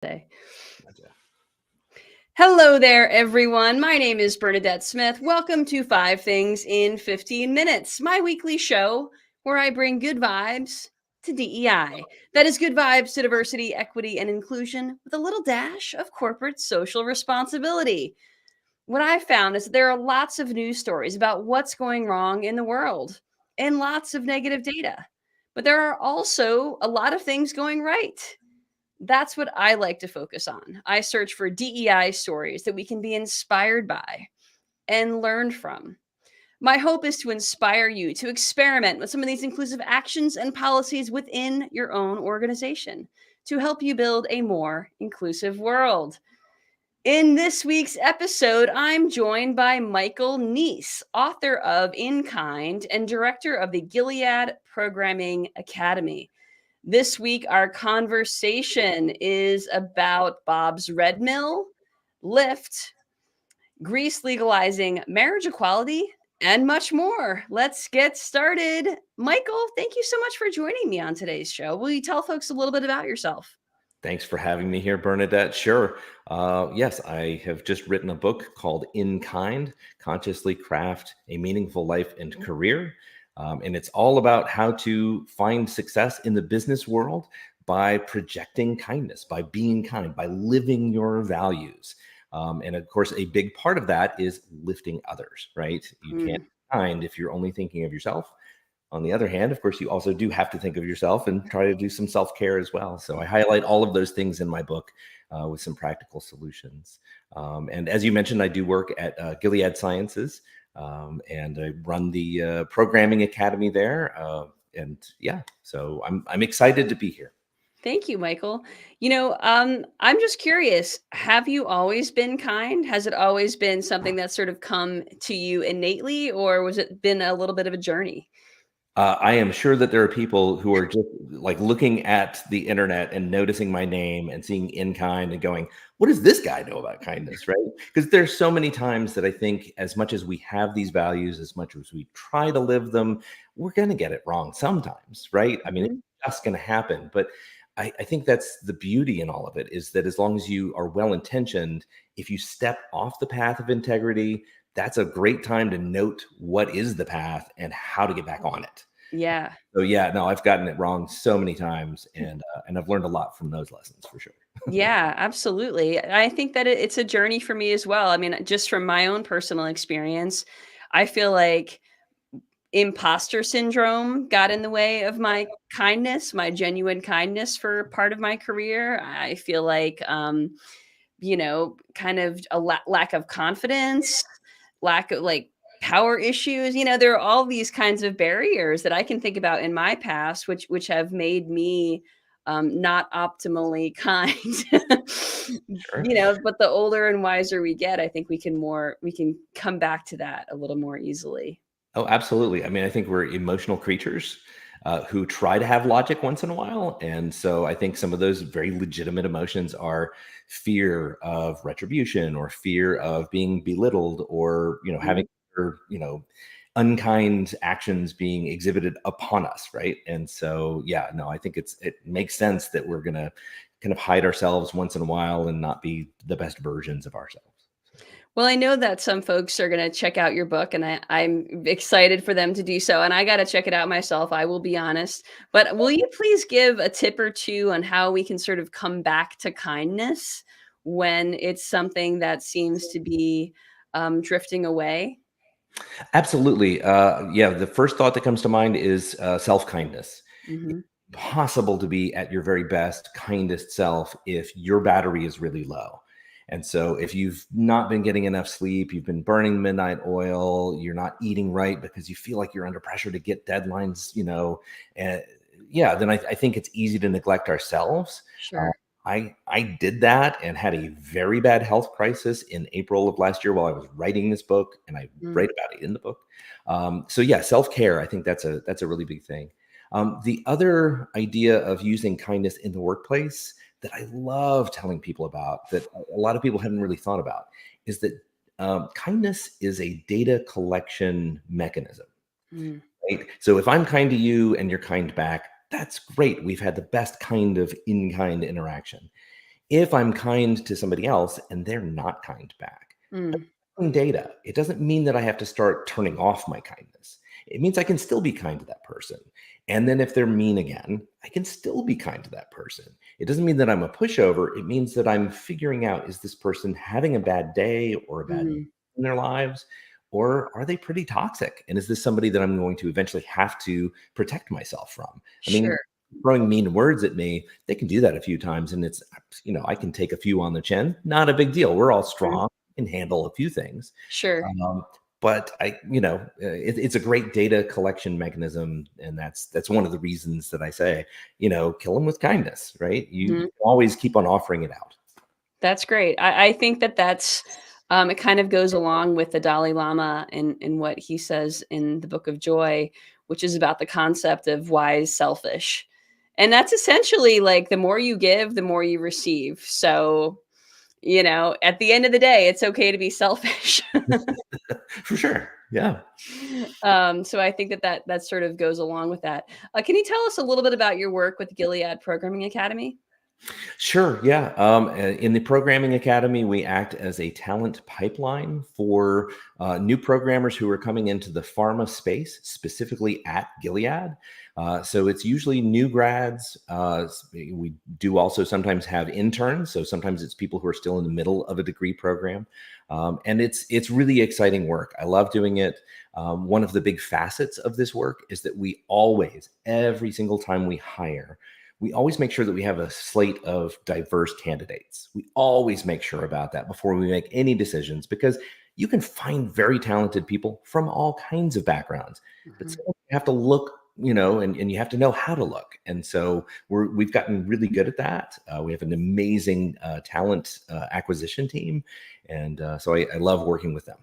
Day. Gotcha. Hello there, everyone. My name is Bernadette Smith. Welcome to 5 Things in 15 Minutes, my weekly show where I bring good vibes to DEI. That is good vibes to diversity, equity, and inclusion with a little dash of corporate social responsibility. What I found is that there are lots of news stories about what's going wrong in the world and lots of negative data. But there are also a lot of things going right. That's what I like to focus on. I search for DEI stories that we can be inspired by and learn from. My hope is to inspire you to experiment with some of these inclusive actions and policies within your own organization to help you build a more inclusive world. In this week's episode, I'm joined by Michael Neece, author of In Kind and director of the Gilead Programming Academy. This week, our conversation is about Bob's Red Mill, Lyft, Greece legalizing marriage equality, and much more. Let's get started. Michael, thank you so much for joining me on today's show. Will you tell folks a little bit about yourself? Thanks for having me here, Bernadette. Sure. Yes, I have just written a book called In Kind, Consciously Craft a Meaningful Life and Career. And it's all about how to find success in the business world by projecting kindness, by being kind, by living your values. And of course, a big part of that is lifting others, right? You can't be kind if you're only thinking of yourself. On the other hand, of course, you also do have to think of yourself and try to do some self-care as well. So I highlight all of those things in my book with some practical solutions. And as you mentioned, I do work at Gilead Sciences, and I run the Programming Academy there. And yeah, so I'm excited to be here. Thank you, Michael. I'm just curious, have you always been kind? Has it always been something that's sort of come to you innately, or was it been a little bit of a journey? I am sure that there are people who are just like looking at the internet and noticing my name and seeing In Kind and going, what does this guy know about kindness, right? Because there's so many times that I think as much as we have these values, as much as we try to live them, we're going to get it wrong sometimes, right? I mean, it's Mhm. just going to happen. But I think that's the beauty in all of it, is that as long as you are well-intentioned, if you step off the path of integrity, that's a great time to note what is the path and how to get back on it. Yeah. So yeah, no, I've gotten it wrong so many times, and I've learned a lot from those lessons for sure. Yeah, absolutely. I think that it's a journey for me as well. I mean, just from my own personal experience, I feel like imposter syndrome got in the way of my kindness, my genuine kindness for part of my career. I feel like, kind of a lack of confidence, lack of like power issues. There are all these kinds of barriers that I can think about in my past, which have made me not optimally kind. Sure. But the older and wiser we get, I think we can come back to that a little more easily. Oh, absolutely. I mean, I think we're emotional creatures who try to have logic once in a while, and so I think some of those very legitimate emotions are fear of retribution, or fear of being belittled, or having Mhm. unkind actions being exhibited upon us, right? And so, yeah, no, I think it makes sense that we're gonna kind of hide ourselves once in a while and not be the best versions of ourselves. Well, I know that some folks are going to check out your book, and I'm excited for them to do so. And I got to check it out myself, I will be honest. But will you please give a tip or two on how we can sort of come back to kindness when it's something that seems to be drifting away? Absolutely. Yeah, the first thought that comes to mind is self-kindness. Hmm. Possible to be at your very best, kindest self if your battery is really low. And so if you've not been getting enough sleep, you've been burning midnight oil, you're not eating right because you feel like you're under pressure to get deadlines, and yeah, then I think it's easy to neglect ourselves. Uh, Sure. I did that and had a very bad health crisis in April of last year while I was writing this book, and I Mm. write about it in the book. So yeah, self-care, I think that's a really big thing. The other idea of using kindness in the workplace that I love telling people about, that a lot of people haven't really thought about, is that kindness is a data collection mechanism, Mm. right? So if I'm kind to you and you're kind back, that's great. We've had the best kind of in-kind interaction. if I'm kind to somebody else and they're not kind back. Mm. Data. It doesn't mean that I have to start turning off my kindness. It means I can still be kind to that person. And then if they're mean again, I can still be kind to that person. It doesn't mean that I'm a pushover. It means that I'm figuring out, is this person having a bad day or a bad Mm. in their lives? Or are they pretty toxic? And is this somebody that I'm going to eventually have to protect myself from? I mean, Sure. throwing mean words at me, they can do that a few times. And it's, I can take a few on the chin. Not a big deal. We're all Mm. strong, can handle a few things. Sure. But it's a great data collection mechanism, and that's one of the reasons that I say, kill them with kindness, right? You Mhm. always keep on offering it out. That's great. I think that that's it kind of goes along with the Dalai Lama and what he says in the Book of Joy, which is about the concept of wise selfish. And that's essentially like the more you give, the more you receive. So, at the end of the day, it's okay to be selfish. For sure. Yeah. So I think that sort of goes along with that. Can you tell us a little bit about your work with Gilead Programming Academy? Sure. Yeah. In the Programming Academy, we act as a talent pipeline for new programmers who are coming into the pharma space, specifically at Gilead. So it's usually new grads. We do also sometimes have interns. So sometimes it's people who are still in the middle of a degree program. And it's really exciting work. I love doing it. One of the big facets of this work is that we always, every single time we always make sure that we have a slate of diverse candidates. We always make sure about that before we make any decisions, because you can find very talented people from all kinds of backgrounds, but Mhm. still you have to look, and you have to know how to look. And so we've gotten really good at that. We have an amazing talent acquisition team. And so I love working with them.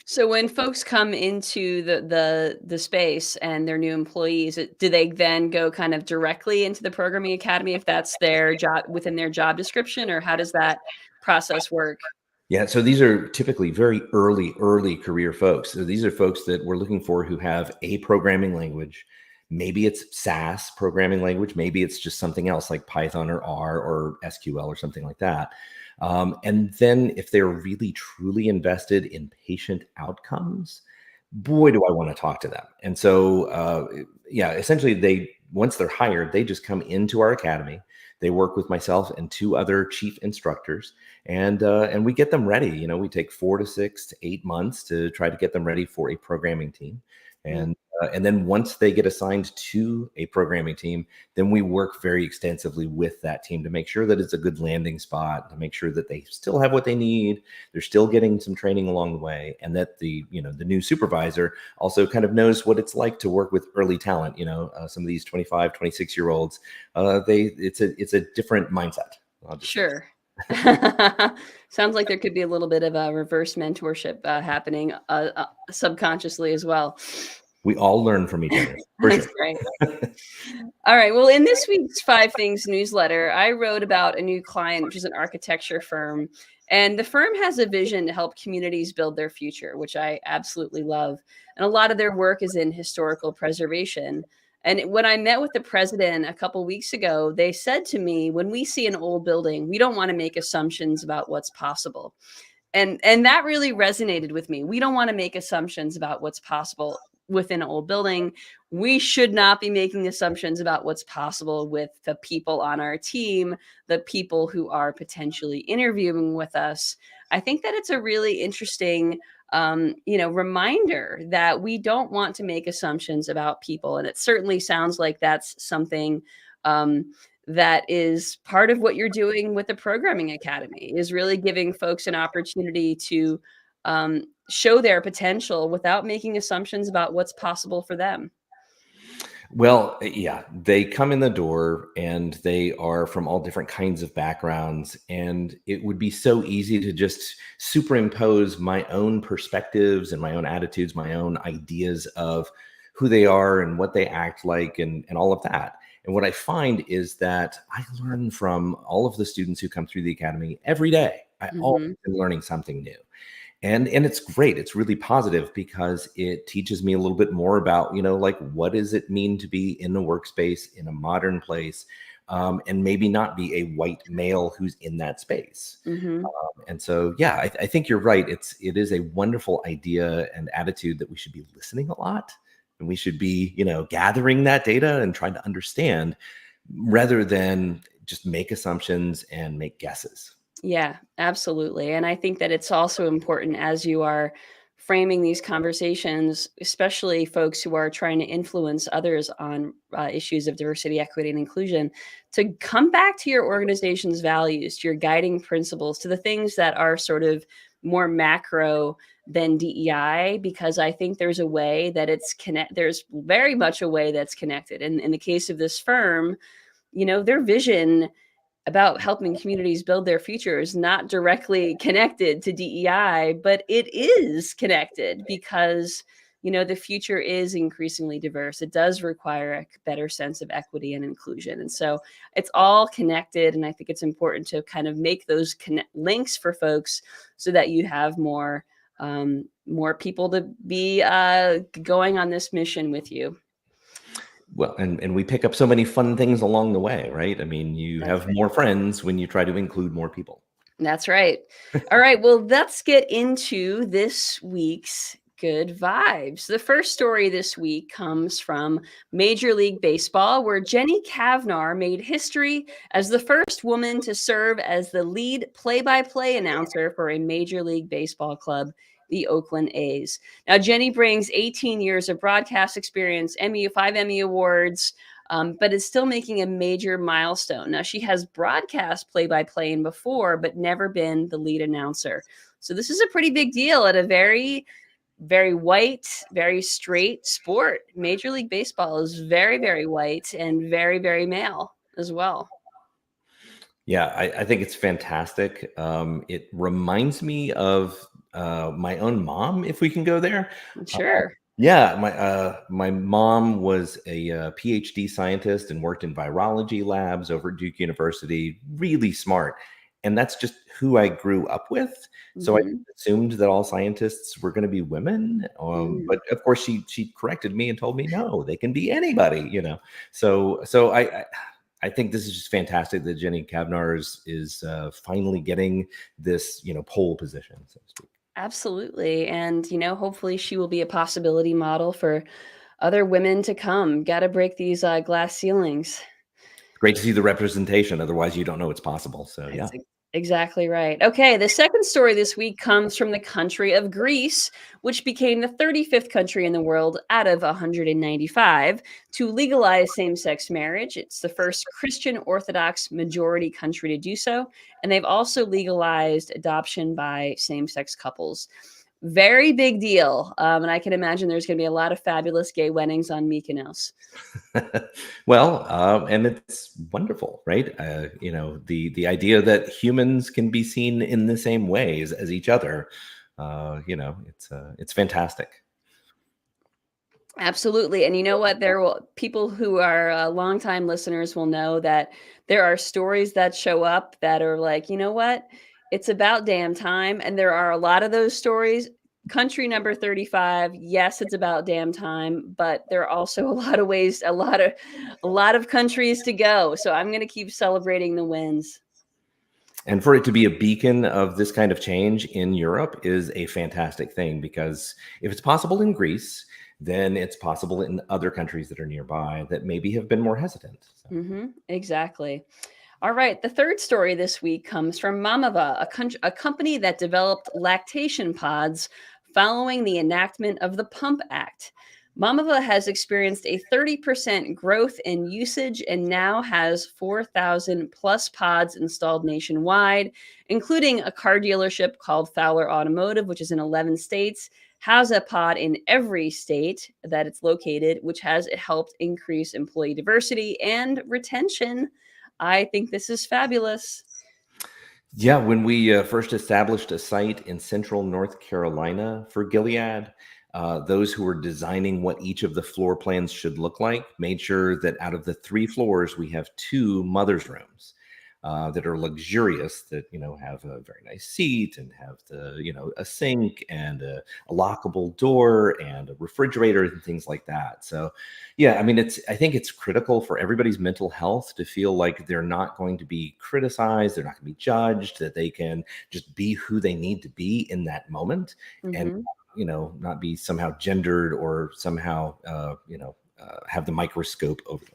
So when folks come into the space and they're new employees, do they then go kind of directly into the programming academy if that's their job within their job description, or how does that process work? Yeah, so these are typically very early career folks. So these are folks that we're looking for who have a programming language. Maybe it's SAS programming language. Maybe it's just something else like Python or R or SQL or something like that. And then if they're really truly invested in patient outcomes, boy, do I want to talk to them. And so, yeah, essentially, once they're hired, they just come into our academy. They work with myself and two other chief instructors, and we get them ready. We take 4 to 6 to 8 months to try to get them ready for a programming team, Mm. and then once they get assigned to a programming team, then we work very extensively with that team to make sure that it's a good landing spot, to make sure that they still have what they need, they're still getting some training along the way, and that the new supervisor also kind of knows what it's like to work with early talent. Some of these 25, 26 year olds, it's a different mindset. I'll just say. Sure. Sounds like there could be a little bit of a reverse mentorship happening subconsciously as well. We all learn from each other, for That's sure. great. All right. Well, in this week's Five Things newsletter, I wrote about a new client, which is an architecture firm. And the firm has a vision to help communities build their future, which I absolutely love. And a lot of their work is in historical preservation. And when I met with the president a couple weeks ago, they said to me, when we see an old building, we don't want to make assumptions about what's possible. And that really resonated with me. We don't want to make assumptions about what's possible within an old building. We should not be making assumptions about what's possible with the people on our team, the people who are potentially interviewing with us. I think that it's a really interesting reminder that we don't want to make assumptions about people. And it certainly sounds like that's something um, that is part of what you're doing with the Programming Academy, is really giving folks an opportunity to show their potential without making assumptions about what's possible for them. Well, yeah, they come in the door and they are from all different kinds of backgrounds. And it would be so easy to just superimpose my own perspectives and my own attitudes, my own ideas of who they are and what they act like, and all of that. And what I find is that I learn from all of the students who come through the academy every day. I always Mhm. am learning something new. And it's great. It's really positive because it teaches me a little bit more about, like, what does it mean to be in a workspace in a modern place, and maybe not be a white male who's in that space. Mm-hmm. And so, yeah, I think you're right. It is a wonderful idea and attitude that we should be listening a lot, and we should be, gathering that data and trying to understand rather than just make assumptions and make guesses. Yeah, absolutely. And I think that it's also important as you are framing these conversations, especially folks who are trying to influence others on issues of diversity, equity, and inclusion, to come back to your organization's values, to your guiding principles, to the things that are sort of more macro than DEI, because I think there's a way that there's very much a way that's connected. And in the case of this firm, their vision about helping communities build their future is not directly connected to DEI, but it is connected because the future is increasingly diverse. It does require a better sense of equity and inclusion, and so it's all connected. And I think it's important to kind of make those links for folks so that you have more people to be going on this mission with you. Well, and we pick up so many fun things along the way, right? I mean, you That's have more friends when you try to include more people. That's right. All right. Well, let's get into this week's good vibes. The first story this week comes from Major League Baseball, where Jenny Kavnar made history as the first woman to serve as the lead play-by-play announcer for a Major League Baseball club, the Oakland A's. Now, Jenny brings 18 years of broadcast experience, 5 Emmy Awards, but is still making a major milestone. Now, she has broadcast play-by-play in before, but never been the lead announcer. So this is a pretty big deal at a very, very white, very straight sport. Major League Baseball is very, very white and very, very male as well. Yeah, I think it's fantastic. It reminds me of my own mom, if we can go there. Sure. Yeah, my mom was a PhD scientist and worked in virology labs over at Duke University. Really smart, and that's just who I grew up with. So I Mhm. assumed that all scientists were going to be women. Mm. But of course, she corrected me and told me no, they can be anybody. So I think this is just fantastic that Jenny Kavnar is finally getting this pole position, so to speak. Absolutely. And, hopefully she will be a possibility model for other women to come. Got to break these glass ceilings. Great to see the representation. Otherwise, you don't know it's possible. So yeah. Exactly right. Okay, the second story this week comes from the country of Greece, which became the 35th country in the world out of 195 to legalize same sex marriage. It's the first Christian Orthodox majority country to do so. And they've also legalized adoption by same sex couples. Very big deal. And I can imagine there's going to be a lot of fabulous gay weddings on Mykonos. Well, and it's wonderful, right? The idea that humans can be seen in the same ways as each other. It's fantastic. Absolutely. And you know what? People who are longtime listeners will know that there are stories that show up that are like, you know what? It's about damn time. And there are a lot of those stories. Country number 35, yes, it's about damn time, but there are also a lot of countries to go. So I'm going to keep celebrating the wins. And for it to be a beacon of this kind of change in Europe is a fantastic thing, because if it's possible in Greece, then it's possible in other countries that are nearby that maybe have been more hesitant. So. Exactly. All right. The third story this week comes from Mamava, a company that developed lactation pods following the enactment of the Pump Act. Mamava has experienced a 30% growth in usage and now has 4,000 plus pods installed nationwide, including a car dealership called Fowler Automotive, which is in 11 states, has a pod in every state that it's located, which has helped increase employee diversity and retention. I think this is fabulous. Yeah, when we first established a site in central North Carolina for Gilead, those who were designing what each of the floor plans should look like made sure that out of the 3 floors, we have 2 mother's rooms. that are luxurious, that have a very nice seat and have a sink and a lockable door and a refrigerator and things like that. So yeah, I mean, I think it's critical for everybody's mental health to feel like they're not going to be criticized, they're not going to be judged, that they can just be who they need to be in that moment, and Hmm. not be somehow gendered or somehow have the microscope over them.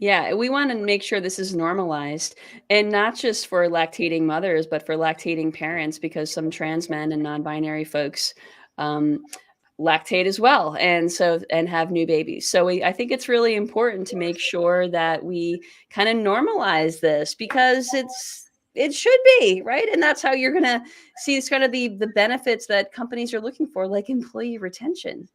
Yeah, we want to make sure this is normalized, and not just for lactating mothers, but for lactating parents, because some trans men and non-binary folks um, lactate as well, and have new babies. So I think it's really important to make sure that we kind of normalize this, because it should be right, and that's how you're gonna see it's kind of the benefits that companies are looking for, like employee retention.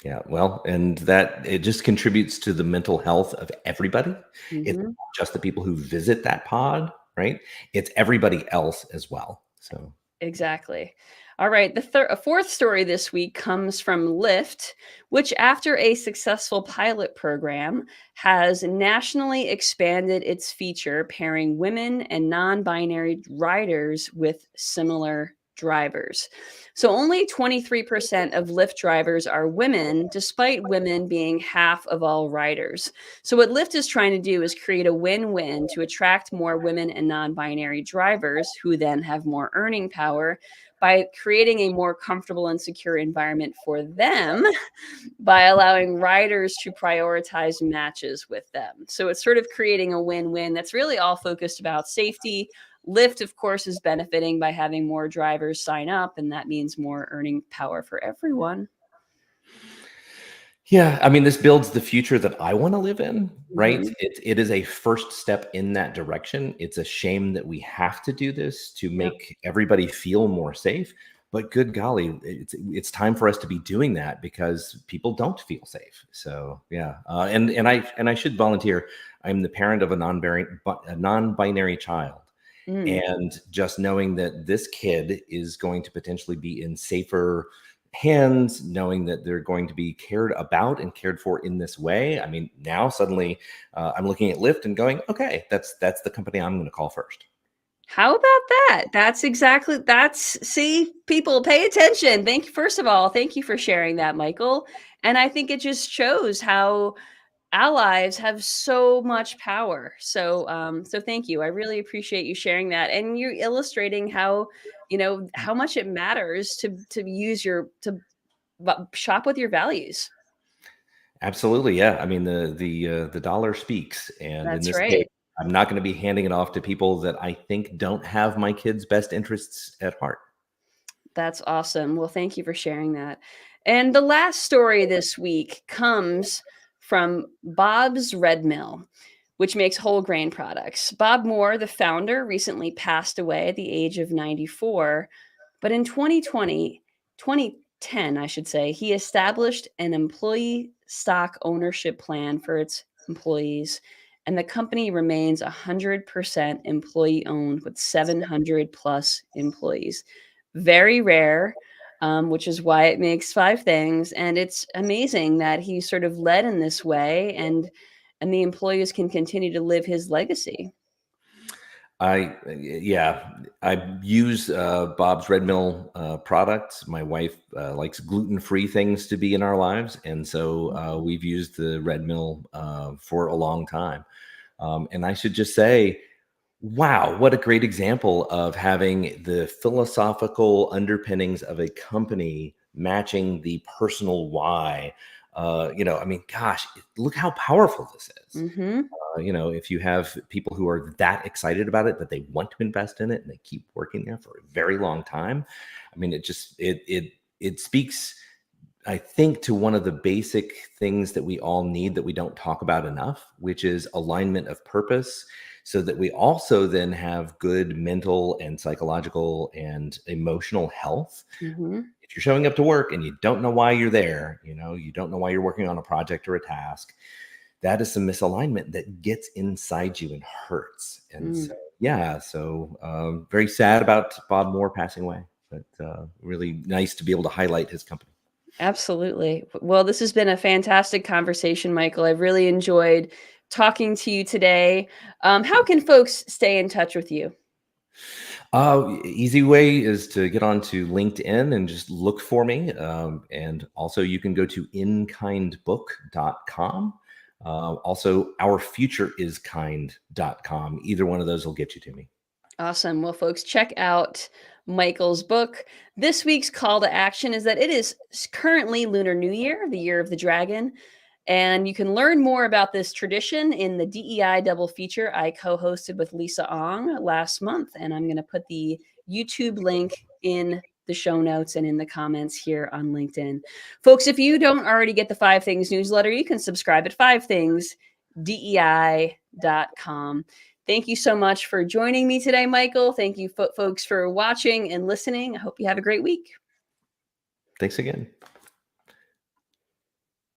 Yeah, well, and that it just contributes to the mental health of everybody. It's Hmm. not just the people who visit that pod, right? It's everybody else as well. So Exactly. All right. A fourth story this week comes from Lyft, which, after a successful pilot program, has nationally expanded its feature pairing women and non binary riders with similar drivers. So, only 23% of Lyft drivers are women, despite women being half of all riders. So, what Lyft is trying to do is create a win win to attract more women and non binary drivers, who then have more earning power, by creating a more comfortable and secure environment for them, by allowing riders to prioritize matches with them. So, it's sort of creating a win win that's really all focused about safety. Lyft, of course, is benefiting by having more drivers sign up, and that means more earning power for everyone. yeah, I mean, this builds the future that I want to live in, right? Hmm. It is a first step in that direction. It's a shame that we have to do this to Yep. make everybody feel more safe. But good golly, it's time for us to be doing that because people don't feel safe. So yeah, and I should volunteer. I'm the parent of a non-binary child, Mm. and just knowing that this kid is going to potentially be in safer hands, knowing that they're going to be cared about and cared for in this way. I mean, now suddenly I'm looking at Lyft and going, okay, that's the company I'm going to call first. How about that? See, people, pay attention. Thank you. First of all, thank you for sharing that, Michael. And I think it just shows how allies have so much power. So thank you. I really appreciate you sharing that, and you illustrating how, how much it matters to use your to shop with your values. Absolutely, yeah. I mean, the dollar speaks, and in That's this case, right. I'm not going to be handing it off to people that I think don't have my kids' best interests at heart. That's awesome. Well, thank you for sharing that. And the last story this week comes from Bob's Red Mill, which makes whole grain products. Bob Moore, the founder, recently passed away at the age of 94. But in 2010, I should say, he established an employee stock ownership plan for its employees. And the company remains 100% employee owned with 700 plus employees. Very rare, which is why it makes five things. And it's amazing that he sort of led in this way, and the employees can continue to live his legacy. Yeah, I use Bob's Red Mill products. My wife likes gluten-free things to be in our lives, and so we've used the Red Mill for a long time. And I should just say, wow, what a great example of having the philosophical underpinnings of a company matching the personal why. I mean, gosh, look how powerful this is. Hmm. If you have people who are that excited about it that they want to invest in it and they keep working there for a very long time, I mean, it speaks, I think, to one of the basic things that we all need that we don't talk about enough, which is alignment of purpose, so that we also then have good mental and psychological and emotional health. Hmm. If you're showing up to work and you don't know why you're there, you don't know why you're working on a project or a task, that is some misalignment that gets inside you and hurts. And so, yeah, so very sad about Bob Moore passing away, but really nice to be able to highlight his company. Absolutely. Well, this has been a fantastic conversation, Michael. I've really enjoyed talking to you today. How can folks stay in touch with you? Easy way is to get onto LinkedIn and just look for me. And also, you can go to inkindbook.com. Also, ourfutureiskind.com. Either one of those will get you to me. Awesome. Well, folks, check out Michael's book. This week's call to action is that it is currently Lunar New Year, the year of the dragon. And you can learn more about this tradition in the DEI double feature I co hosted with Lisa Ong last month. And I'm going to put the YouTube link in the show notes and in the comments here on LinkedIn. Folks, if you don't already get the 5 Things newsletter, you can subscribe at 5thingsdei.com. Thank you so much for joining me today, Michael. Thank you, folks, for watching and listening. I hope you have a great week. Thanks again.